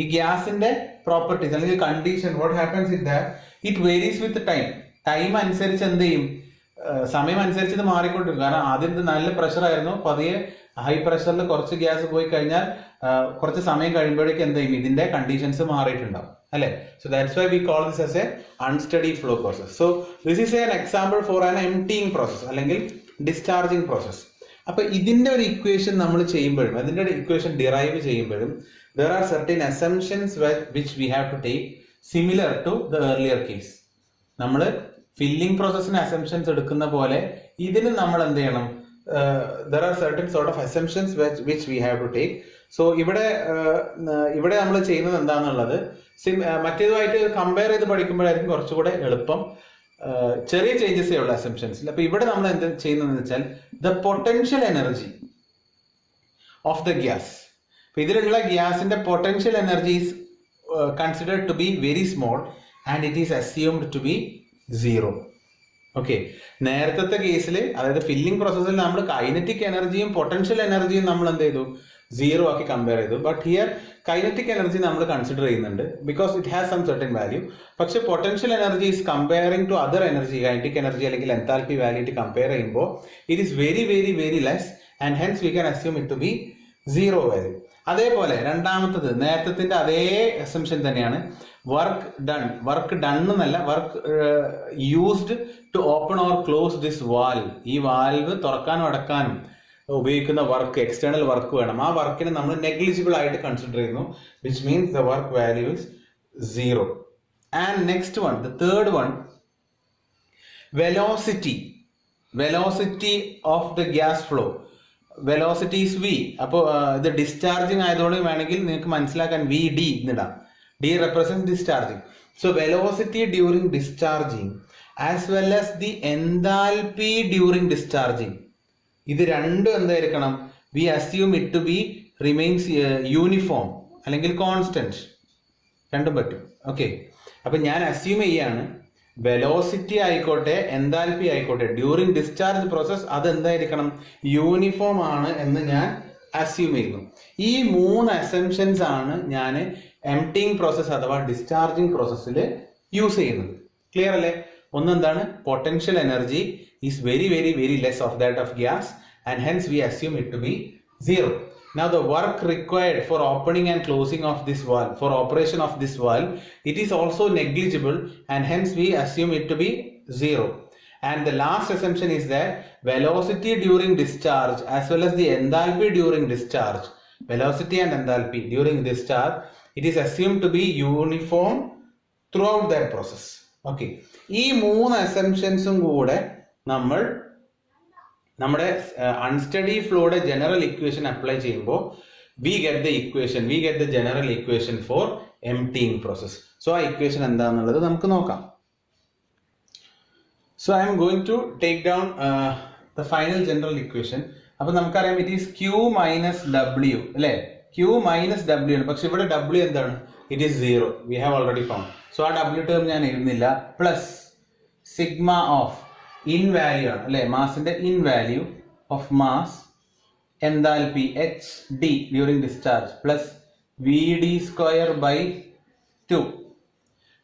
ഈ ഗ്യാസിന്റെ പ്രോപ്പർട്ടീസ് അല്ലെങ്കിൽ condition, what happens is that it varies with time അനുസരിച്ച് എന്ത് ചെയ്യും? സമയം അനുസരിച്ച് ഇത് മാറിക്കൊണ്ടിരിക്കും. കാരണം ആദ്യം ഇത് നല്ല പ്രഷർ ആയിരുന്നു, പതിയെ ഹൈ പ്രഷറിൽ കുറച്ച് ഗ്യാസ് പോയി കഴിഞ്ഞാൽ കുറച്ച് സമയം കഴിയുമ്പോഴേക്കും എന്ത് ചെയ്യും? ഇതിന്റെ കണ്ടീഷൻസ് മാറിയിട്ടുണ്ടാവും, അല്ലെ? So that's why we call this as a unsteady flow process. So this is an example for an emptying process അല്ലെങ്കിൽ ഡിസ്ചാർജിങ് പ്രോസസ്. അപ്പൊ ഇതിന്റെ ഒരു ഇക്വേഷൻ നമ്മൾ ചെയ്യുമ്പോഴും, അതിന്റെ ഒരു ഇക്വേഷൻ ഡിറൈവ് ചെയ്യുമ്പോഴും there are certain assumptions which we have to take similar to the earlier case. നമ്മൾ ഫില്ലിംഗ് പ്രോസസ്സിന് അസംഷൻസ് എടുക്കുന്ന പോലെ ഇതിന് നമ്മൾ എന്ത് ചെയ്യണം? there are certain sort of assumptions which we have to take. So ഇവിടെ നമ്മൾ ചെയ്യുന്നത് എന്താണെന്നുള്ളത് മറ്റേതുമായിട്ട് കമ്പയർ ചെയ്ത് പഠിക്കുമ്പോഴായിരിക്കും കുറച്ചുകൂടെ എളുപ്പം. ചെറിയ ചേഞ്ചസ് ഉള്ള അസംഷൻസിൽ. അപ്പൊ ഇവിടെ നമ്മൾ എന്ത് ചെയ്യുന്നതെന്ന് വെച്ചാൽ the potential energy of the gas, ഇതിലുള്ള ഗ്യാസിന്റെ potential energy is considered to be very small and it is assumed to be 0. Okay, നേരത്തെ കേസിൽ അതായത് ഫില്ലിംഗ് പ്രോസസ്സിൽ നമ്മൾ കൈനറ്റിക് എനർജിയും പൊട്ടൻഷ്യൽ എനർജിയും നമ്മൾ എന്ത് ചെയ്തു? 0 ആക്കി കമ്പയർ ചെയ്തു. ബട്ട് ഹിയർ കൈനറ്റിക് എനർജി നമ്മൾ കൺസിഡർ ചെയ്യുന്നുണ്ട് because it has some certain value. പക്ഷെ potential energy is comparing to other energy, kinetic energy അല്ലെങ്കിൽ എൻതാൽപ്പി വാല്യൂട്ട് കമ്പയർ ചെയ്യുമ്പോൾ it is very very very less and hence we can assume it to be 0 value. അതേപോലെ രണ്ടാമത്തത് നേരത്തെ അതേ assumption തന്നെയാണ്. Work done എന്നല്ല, work used to open or close this valve. ഈ വാൽവ് തുറക്കാനും അടക്കാനും ഉപയോഗിക്കുന്ന വർക്ക്, എക്സ്റ്റേണൽ വർക്ക് വേണം. ആ വർക്കിനെ നമ്മൾ നെഗ്ലിജിബിൾ ആയിട്ട് കൺസിഡർ ചെയ്യുന്നു, which means the work value is 0. And next one, the third one, velocity velocity of the gas flow, velocity is V. അപ്പോൾ ഇത് ഡിസ്ചാർജിങ് ആയതുകൊണ്ട് വേണമെങ്കിൽ നിങ്ങൾക്ക് മനസ്സിലാക്കാൻ വി ഡി എന്നിടാം. D represent discharging. So velocity during discharging as well as the enthalpy during discharging, ഇത് രണ്ടും എന്തായിരിക്കണം? We assume it to be remains uniform അല്ലെങ്കിൽ കോൺസ്റ്റന്റ്, രണ്ടും പറ്റും. ഓക്കെ, അപ്പൊ ഞാൻ അസ്യൂം ചെയ്യാണ് വെലോസിറ്റി ആയിക്കോട്ടെ എൻതാൽപി ആയിക്കോട്ടെ ഡ്യൂറിങ് ഡിസ്ചാർജ് പ്രോസസ് അത് എന്തായിരിക്കണം? യൂണിഫോം ആണ് എന്ന് ഞാൻ അസ്യൂം ചെയ്യുന്നു. ഈ 3 അസംഷൻസ് ആണ് ഞാൻ എംപ്റ്റിങ് പ്രോസസ് അഥവാ ഡിസ്ചാർജിങ് പ്രോസസ്സിൽ യൂസ് ചെയ്യുന്നത്. ക്ലിയർ അല്ലേ? ഒന്നെന്താണ്? Potential energy is very very very less of that of gas and hence we assume it to be 0. Now the work required for opening and closing of this valve, for operation of this valve, it is also negligible and hence we assume it to be 0. And the last assumption is that velocity during discharge as well as the enthalpy during discharge, velocity and enthalpy during discharge, it is assumed to be uniform throughout that process. Okay, ഈ 3 assumptionsഉം കൂടെ നമ്മൾ നമ്മുടെ unsteady ഫ്ലോയുടെ general equation apply ചെയ്യുമ്പോൾ we get the general equation for emptying process. So ആ equation എന്താണെന്നുള്ളത് നമുക്ക് നോക്കാം. So I'm going to take down the final general equation. അപ്പൊ നമുക്കറിയാം it is Q minus W അല്ലെ? ക്യൂ മൈനസ് ഡബ്ല്യു ആണ്, പക്ഷെ ഇവിടെ ഡബ്ല്യു എന്താണ്? It is 0. We have already found. So ആ ഡബ്ല്യു ടേം ഞാൻ എഴുതുന്നില്ല. Plus sigma of in value ആണ് അല്ലെ? മാസിന്റെ in value of mass enthalpy H D during discharge plus V D square by 2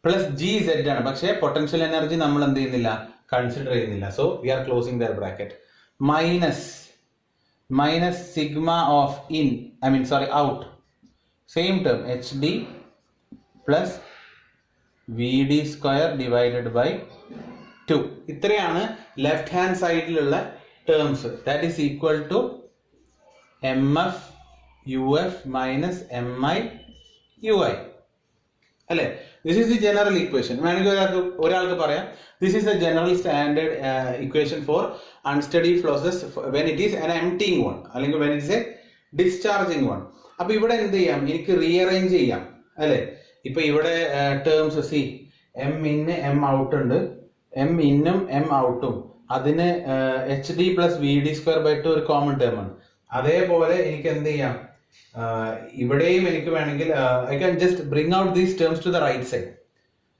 plus G Z ആണ്, പക്ഷേ potential energy നമ്മൾ എന്ത് ചെയ്യുന്നില്ല? കൺസിഡർ ചെയ്യുന്നില്ല. So we are closing the bracket. Minus sigma of in out, same term H D plus V D square divided by 2. ഇത്രയാണ് left hand സൈഡിലുള്ള terms. That is equal to M F U F minus M I U I അല്ലെ? This is the general equation. വേണമെങ്കിൽ ഒരാൾക്ക് പറയാം this is the general standard equation for unsteady process when it is an emptying one അല്ലെങ്കിൽ when it is a discharging one. അപ്പൊ ഇവിടെ എന്ത് ചെയ്യാം? എനിക്ക് റീഅറേഞ്ച് ചെയ്യാം അല്ലെ? ഇപ്പൊ ഇവിടെ terms C M in M out ഉണ്ട്, എം ഇന്നും എം ഔട്ടും, അതിന് H D plus V D square by 2 ഒരു കോമൺ ടേം ആണ്. അതേപോലെ എനിക്ക് എന്ത് ചെയ്യാം? ഇവിടെയും എനിക്ക് വേണമെങ്കിൽ I can just bring out these terms to the right side.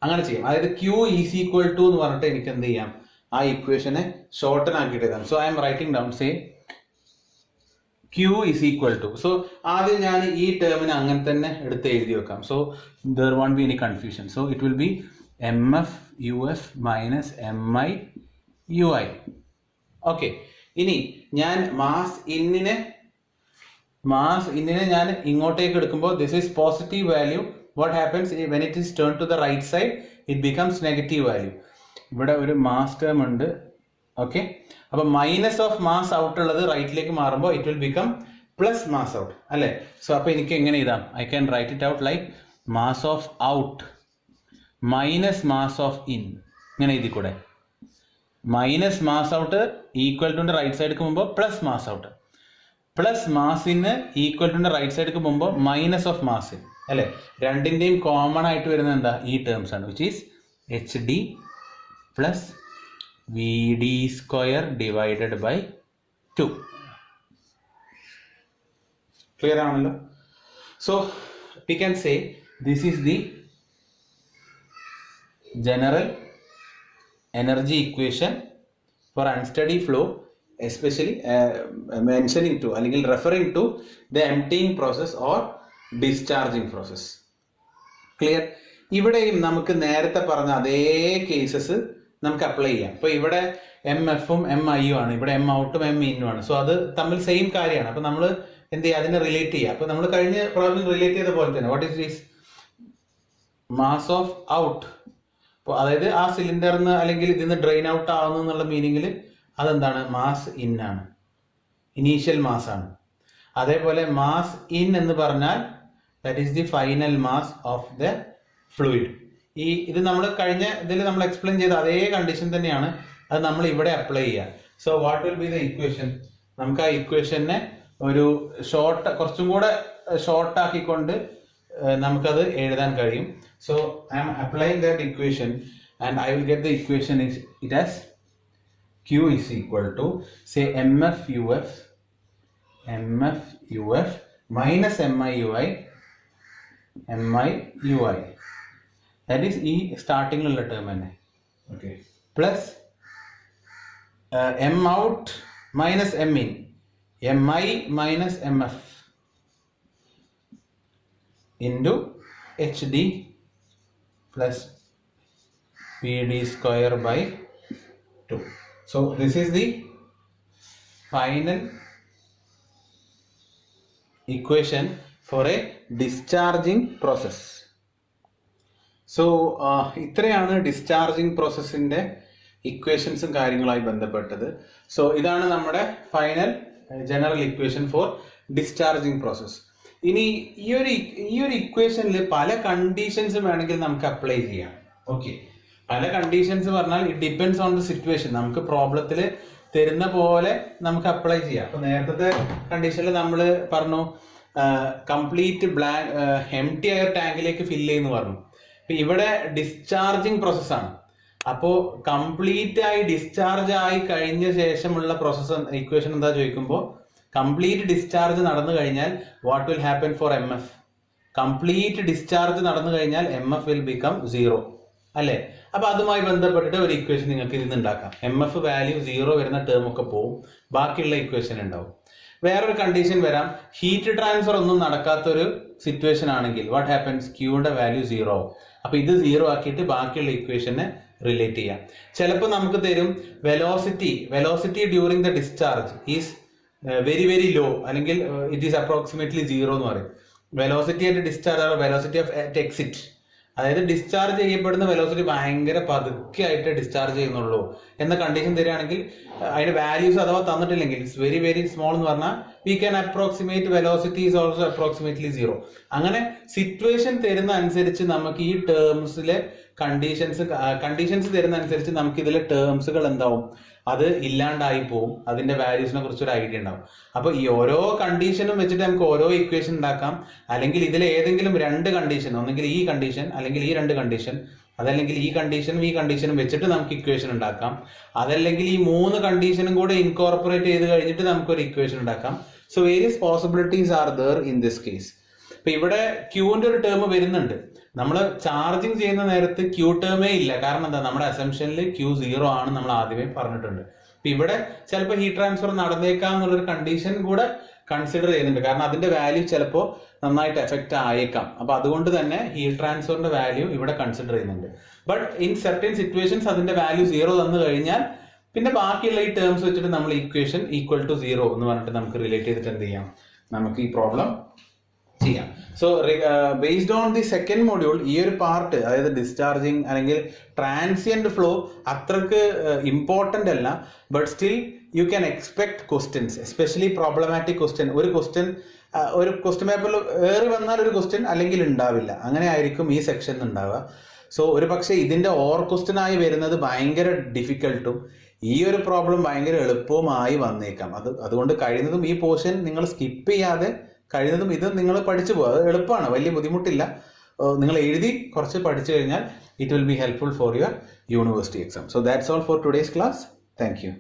അങ്ങനെ ചെയ്യാം. അതായത് ക്യൂ ഈസ് ഈക്വൽ ടു എന്ന് പറഞ്ഞിട്ട് എനിക്ക് എന്ത് ചെയ്യാം? ആ ഇക്വേഷനെ ഷോർട്ടൻ ആക്കിയിട്ട് എഴുതാം. So I'm writing down say Q is equal to. So ആദ്യം ഞാൻ ഈ ടേമിനെ അങ്ങനെ തന്നെ എടുത്ത് എഴുതി വെക്കാം. So there won't be any confusion. So it will be M F U F minus M I U I. Okay, ഇനി ഞാൻ മാസ് ഇന്നിനെ ഞാൻ ഇങ്ങോട്ടേക്ക് എടുക്കുമ്പോൾ this is positive value. What happens when it is turn to the right side it becomes negative value. ഇവിടെ ഒരു mass term ഉണ്ട്. Okay, അപ്പൊ മൈനസ് ഓഫ് മാസ് ഔട്ട് ഉള്ളത് റൈറ്റിലേക്ക് മാറുമ്പോൾ it will become plus mass out അല്ലെ? So അപ്പൊ എനിക്ക് എങ്ങനെ എഴുതാം? I can write it out like mass of out minus mass of in. ഇങ്ങനെ എഴുതി കൂടെ? Minus mass out equal to right സൈഡിക്ക് മുമ്പ് plus mass out, plus mass in equal to right സൈഡിക്ക് മുമ്പ് മൈനസ് ഓഫ് മാസ് ഇൻ അല്ലെ? രണ്ടിന്റെയും common ആയിട്ട് വരുന്നത് എന്താ? ഈ ടേംസ് ആണ്, which is H D plus V D square divided by 2. Clear ആണല്ലോ? So we can say this is the general energy equation for unsteady flow, especially mentioning to അല്ലെങ്കിൽ referring to the emptying process or discharging process. Clear? ഇവിടെയും നമുക്ക് നേരത്തെ പറഞ്ഞ അതേ cases നമുക്ക് apply ചെയ്യാം. ഇപ്പൊ ഇവിടെ എം എഫും എം ഐയും ആണ്, ഇവിടെ എം ഔട്ടും എം ഇന്നും ആണ്. സോ അത് തമ്മിൽ സെയിം കാര്യമാണ്. അപ്പൊ നമ്മൾ എന്ത് ചെയ്യുക? അതിനെ റിലേറ്റ് ചെയ്യുക. അപ്പൊ നമ്മൾ കഴിഞ്ഞ പ്രോബ്ലം റിലേറ്റ് ചെയ്ത പോലെ തന്നെ what is this mass of out, അതായത് ആ സിലിണ്ടറിന്ന് അല്ലെങ്കിൽ ഇതിന്ന് ഡ്രെയിൻ ഔട്ട് ആവുന്നു എന്നുള്ള മീനിങ്ങിൽ അതെന്താണ്? മാസ് ഇൻ ആണ്, ഇനീഷ്യൽ മാസ് ആണ്. അതേപോലെ മാസ് ഇൻ എന്ന് പറഞ്ഞാൽ that is the final mass of the fluid. ഇത് നമ്മൾ കഴിഞ്ഞ ഇതിൽ നമ്മൾ എക്സ്പ്ലെയിൻ ചെയ്ത അതേ കണ്ടീഷൻ തന്നെയാണ്, അത് നമ്മൾ ഇവിടെ അപ്ലൈ ചെയ്യുക. So what will be the equation? നമുക്ക് ആ ഇക്വേഷനെ ഒരു കുറച്ചും കൂടെ ഷോർട്ട് ആക്കിക്കൊണ്ട് നമുക്കത് എഴുതാൻ കഴിയും. So I am applying that equation and I will get the equation it as Q is equal to, say, MF UF minus MI UI. That is E starting term. Okay. Plus M out minus M in. MI minus MF into HD plus PD square by 2. So this is the final equation for a discharging process. So ഇത്രയാണ് discharging പ്രോസസ്സിന്റെ ഇക്വേഷൻസും കാര്യങ്ങളായി ബന്ധപ്പെട്ടത്. So ഇതാണ് നമ്മുടെ final general equation for discharging process. ഇനി ഈ ഒരു ഇക്വേഷനിൽ പല കണ്ടീഷൻസും വേണമെങ്കിൽ നമുക്ക് അപ്ലൈ ചെയ്യാം. ഓക്കെ, പല കണ്ടീഷൻസ് പറഞ്ഞാൽ it depends on the situation. നമുക്ക് പ്രോബ്ലത്തിൽ തരുന്ന പോലെ നമുക്ക് അപ്ലൈ ചെയ്യാം. അപ്പൊ നേരത്തെ കണ്ടീഷനിൽ നമ്മൾ പറഞ്ഞു കംപ്ലീറ്റ് എംപ്റ്റി ആയ ടാങ്കിലേക്ക് ഫില്ല് ചെയ്യുന്നു പറഞ്ഞു. അപ്പൊ ഇവിടെ ഡിസ്ചാർജിങ് പ്രോസസ്സാണ്. അപ്പോൾ കംപ്ലീറ്റ് ആയി ഡിസ്ചാർജ് ആയി കഴിഞ്ഞ ശേഷമുള്ള പ്രോസസ് ഇക്വേഷൻ എന്താ ചോദിക്കുമ്പോൾ, കംപ്ലീറ്റ് ഡിസ്ചാർജ് നടന്നു കഴിഞ്ഞാൽ what will happen four MF? Complete discharge നടന്നു കഴിഞ്ഞാൽ MF വിൽ ബിക്കം 0 അല്ലേ? അപ്പൊ അതുമായി ബന്ധപ്പെട്ടിട്ട് ഒരു ഇക്വേഷൻ നിങ്ങൾക്ക് ഇതിൽ നിന്ന് ഉണ്ടാക്കാം. MF വാല്യൂ 0 വരുന്ന ടേം ഒക്കെ പോവും, ബാക്കിയുള്ള ഇക്വേഷൻ ഉണ്ടാവും. വേറൊരു കണ്ടീഷൻ വരാം, ഹീറ്റ് ട്രാൻസ്ഫർ ഒന്നും നടക്കാത്തൊരു സിറ്റുവേഷൻ ആണെങ്കിൽ വാട്ട് ഹാപ്പൻസ്? ക്യൂയുടെ വാല്യൂ 0 ആവും. അപ്പൊ ഇത് 0 ആക്കിയിട്ട് ബാക്കിയുള്ള ഇക്വേഷനെ റിലേറ്റ് ചെയ്യാം. ചിലപ്പോൾ നമുക്ക് തരും velocity during the discharge is very very low, അല്ലെങ്കിൽ ഇറ്റ് ഈസ് അപ്രോക്സിമേറ്റ്ലി 0 എന്ന് പറയും. Velocity at discharge, velocity of at exit, അതായത് ഡിസ്ചാർജ് ചെയ്യപ്പെടുന്ന വെലോസിറ്റി ഭയങ്കര പതുക്കെ ആയിട്ട് ഡിസ്ചാർജ് ചെയ്യുന്നുള്ളൂ എന്ന കണ്ടീഷൻ തരികയാണെങ്കിൽ, അതിന്റെ വാല്യൂസ് അഥവാ തന്നിട്ടില്ലെങ്കിൽ ഇറ്റ്സ് വെരി വെരി സ്മോൾ എന്ന് പറഞ്ഞാൽ we can approximate velocity is also approximately 0. അങ്ങനെ സിറ്റുവേഷൻ തരുന്ന അനുസരിച്ച് നമുക്ക് ഈ ടേംസിലെ കണ്ടീഷൻസ് തരുന്ന അനുസരിച്ച് നമുക്ക് ഇതിലെ ടേംസുകൾ എന്താവും, അത് ഇല്ലാണ്ടായി പോവും. അതിന്റെ വാല്യൂസിനെ കുറിച്ചൊരു ഐഡിയ ഉണ്ടാവും. അപ്പൊ ഈ ഓരോ കണ്ടീഷനും വെച്ചിട്ട് നമുക്ക് ഓരോ ഇക്വേഷൻ ഉണ്ടാക്കാം. അല്ലെങ്കിൽ ഇതിലെ ഏതെങ്കിലും 2 കണ്ടീഷൻ, ഒന്നെങ്കിൽ ഈ കണ്ടീഷൻ അല്ലെങ്കിൽ ഈ 2 കണ്ടീഷൻ, അതല്ലെങ്കിൽ ഈ കണ്ടീഷനും വെച്ചിട്ട് നമുക്ക് ഇക്വേഷൻ ഉണ്ടാക്കാം. അതല്ലെങ്കിൽ ഈ 3 കണ്ടീഷനും കൂടെ ഇൻകോർപ്പറേറ്റ് ചെയ്ത് കഴിഞ്ഞിട്ട് നമുക്കൊരു ഇക്വേഷൻ ഉണ്ടാക്കാം. So various possibilities are there in this case. ഇപ്പൊ ഇവിടെ ക്യൂവിന്റെ ഒരു ടേം വരുന്നുണ്ട്. നമ്മൾ ചാർജിങ് ചെയ്യുന്ന നേരത്ത് ക്യൂ ടേമേ ഇല്ല. കാരണം എന്താ, നമ്മുടെ അസംഷനിൽ ക്യൂ 0 ആണ് നമ്മൾ ആദ്യമേ പറഞ്ഞിട്ടുണ്ട്. അപ്പൊ ഇവിടെ ചിലപ്പോൾ ഹീറ്റ് ട്രാൻസ്ഫർ നടന്നേക്കാം എന്നുള്ളൊരു കണ്ടീഷൻ കൂടെ കൺസിഡർ ചെയ്യുന്നുണ്ട്. കാരണം അതിന്റെ വാല്യൂ ചിലപ്പോൾ നന്നായിട്ട് എഫക്റ്റ് ആയേക്കാം. അപ്പൊ അതുകൊണ്ട് തന്നെ ഹീറ്റ് ട്രാൻസ്ഫറിന്റെ വാല്യൂ ഇവിടെ കൺസിഡർ ചെയ്യുന്നുണ്ട്. ബട്ട് ഇൻ സെർട്ടൻ സിറ്റുവേഷൻസ് അതിന്റെ വാല്യൂ 0 തന്നു കഴിഞ്ഞാൽ പിന്നെ ബാക്കിയുള്ള ഈ ടേംസ് വെച്ചിട്ട് നമ്മൾ ഇക്വേഷൻ ഈക്വൽ ടു 0 എന്ന് പറഞ്ഞിട്ട് നമുക്ക് റിലേറ്റ് ചെയ്തിട്ട് എന്ത് ചെയ്യാം, നമുക്ക് ഈ പ്രോബ്ലം ചെയ്യാം. So based on the second module ഈ ഒരു പാർട്ട്, അതായത് ഡിസ്ചാർജിങ് അല്ലെങ്കിൽ ട്രാൻസിയന്റ് ഫ്ലോ അത്രക്ക് ഇമ്പോർട്ടൻ്റ് അല്ല. But still you can expect questions, especially problematic question. ഒരു ക്വസ്റ്റ്യൻ പേപ്പറിൽ ഏറി വന്നാൽ ഒരു ക്വസ്റ്റ്യൻ അല്ലെങ്കിൽ ഉണ്ടാവില്ല. അങ്ങനെ ആയിരിക്കും ഈ സെക്ഷൻ ഉണ്ടാവുക. സോ ഒരു പക്ഷേ ഇതിന്റെ ഓർ ക്വസ്റ്റ്യൻ ആയി വരുന്നത് ഭയങ്കര ഡിഫിക്കൽട്ടും ഈ ഒരു പ്രോബ്ലം ഭയങ്കര എളുപ്പവുമായി വന്നേക്കാം. അതുകൊണ്ട് കഴിയുന്നതും ഈ പോർഷൻ നിങ്ങൾ സ്കിപ്പ് ചെയ്യാതെ കഴിയുന്നതും ഇത് നിങ്ങൾ പഠിച്ചു പോകുക. അത് എളുപ്പമാണ്, വലിയ ബുദ്ധിമുട്ടില്ല. നിങ്ങൾ എഴുതി കുറച്ച് പഠിച്ചു കഴിഞ്ഞാൽ it will B helpful for your university exam. So that's all for today's class. Thank you.